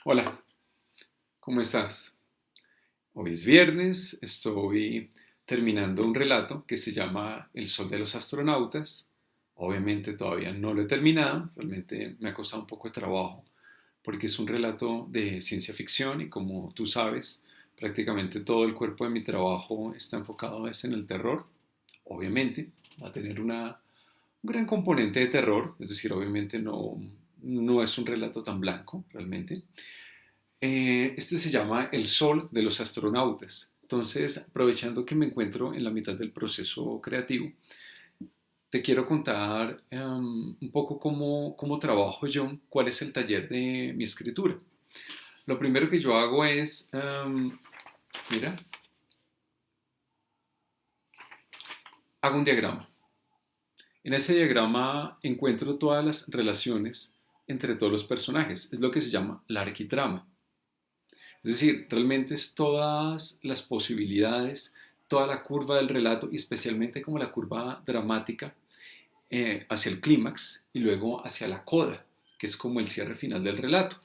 Hola, ¿cómo estás? Hoy es viernes, estoy terminando un relato que se llama El Sol de los Astronautas. Obviamente todavía no lo he terminado, realmente me ha costado un poco de trabajo porque es un relato de ciencia ficción y como tú sabes, prácticamente todo el cuerpo de mi trabajo está enfocado es en el terror. Obviamente va a tener un gran componente de terror, es decir, obviamente no es un relato tan blanco realmente. Este se llama El Sol de los Astronautas. Entonces, aprovechando que me encuentro en la mitad del proceso creativo, te quiero contar un poco cómo trabajo yo, cuál es el taller de mi escritura. Lo primero que yo hago es, mira, hago un diagrama. En ese diagrama encuentro todas las relaciones entre todos los personajes. Es lo que se llama la arquitrama. Es decir, realmente es todas las posibilidades, toda la curva del relato y especialmente como la curva dramática hacia el clímax y luego hacia la coda, que es como el cierre final del relato.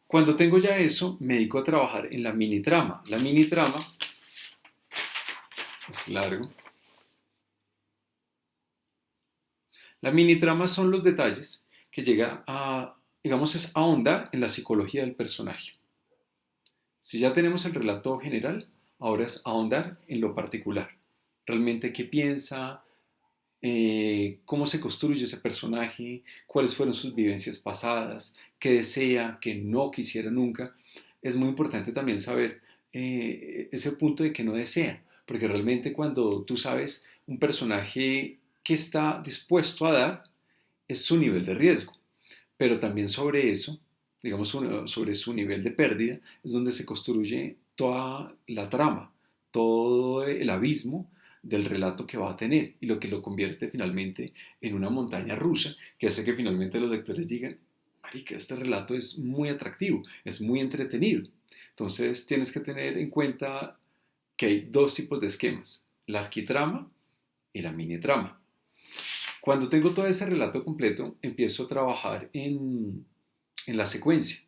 Cuando tengo ya eso, me dedico a trabajar en la mini trama. La mini trama es largo. La mini trama son los detalles que llega a, digamos, es ahondar en la psicología del personaje. Si ya tenemos el relato general, ahora es ahondar en lo particular. Realmente qué piensa, cómo se construye ese personaje, cuáles fueron sus vivencias pasadas, qué desea, qué no quisiera nunca. Es muy importante también saber ese punto de que no desea, porque realmente cuando tú sabes un personaje que está dispuesto a dar, es su nivel de riesgo. Pero también sobre eso, digamos sobre su nivel de pérdida, es donde se construye toda la trama, todo el abismo del relato que va a tener y lo que lo convierte finalmente en una montaña rusa que hace que finalmente los lectores digan, marica, este relato es muy atractivo, es muy entretenido. Entonces tienes que tener en cuenta que hay dos tipos de esquemas, la arquitrama y la mini trama. Cuando tengo todo ese relato completo, empiezo a trabajar en la secuencia,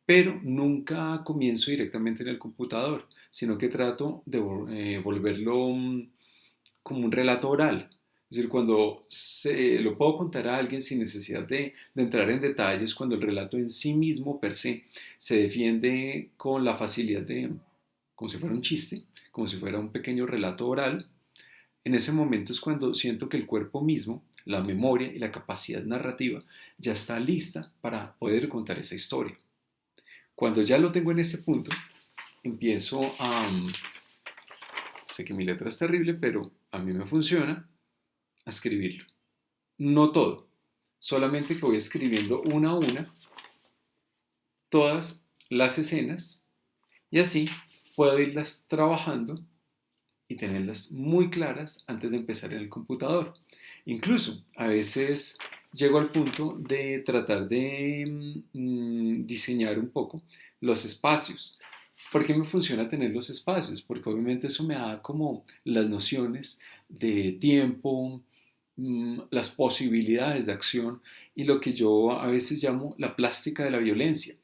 pero nunca comienzo directamente en el computador, sino que trato de volverlo como un relato oral. Es decir, cuando se lo puedo contar a alguien sin necesidad de entrar en detalles, cuando el relato en sí mismo, per se defiende con la facilidad de, como si fuera un chiste, como si fuera un pequeño relato oral, en ese momento es cuando siento que el cuerpo mismo, la memoria y la capacidad narrativa ya está lista para poder contar esa historia. Cuando ya lo tengo en ese punto, empiezo a... sé que mi letra es terrible, pero a mí me funciona a escribirlo. No todo, solamente que voy escribiendo una a una todas las escenas y así puedo irlas trabajando y tenerlas muy claras antes de empezar en el computador. Incluso a veces llego al punto de tratar de diseñar un poco los espacios. ¿Por qué me funciona tener los espacios? Porque obviamente eso me da como las nociones de tiempo, las posibilidades de acción y lo que yo a veces llamo la plástica de la violencia.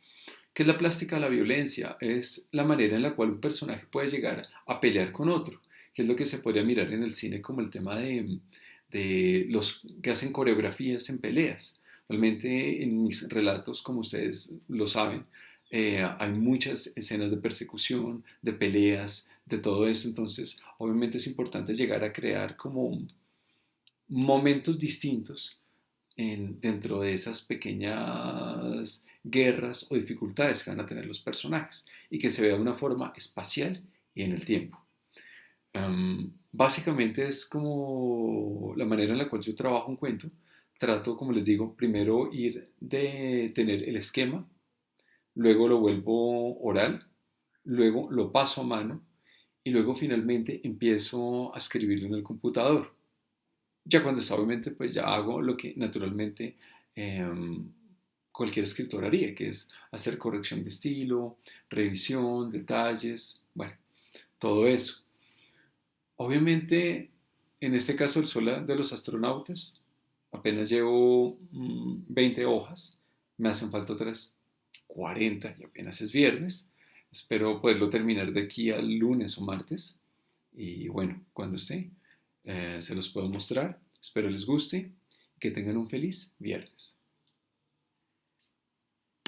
¿Qué es la plástica de la violencia? Es la manera en la cual un personaje puede llegar a pelear con otro, que es lo que se podría mirar en el cine como el tema de los que hacen coreografías en peleas. Realmente en mis relatos, como ustedes lo saben, hay muchas escenas de persecución, de peleas, de todo eso. Entonces, obviamente es importante llegar a crear como momentos distintos dentro de esas pequeñas guerras o dificultades que van a tener los personajes y que se vea de una forma espacial y en el tiempo. Básicamente es como la manera en la cual yo trabajo un cuento. Trato, como les digo, primero ir de tener el esquema, luego lo vuelvo oral, luego lo paso a mano y luego finalmente empiezo a escribirlo en el computador. Ya cuando está, obviamente, pues ya hago lo que naturalmente cualquier escritor haría, que es hacer corrección de estilo, revisión, detalles, bueno, todo eso. Obviamente, en este caso, el Sol de los Astronautas, apenas llevo 20 hojas, me hacen falta 3. 40 y apenas es viernes. Espero poderlo terminar de aquí al lunes o martes. Y bueno, cuando esté, se los puedo mostrar. Espero les guste y que tengan un feliz viernes.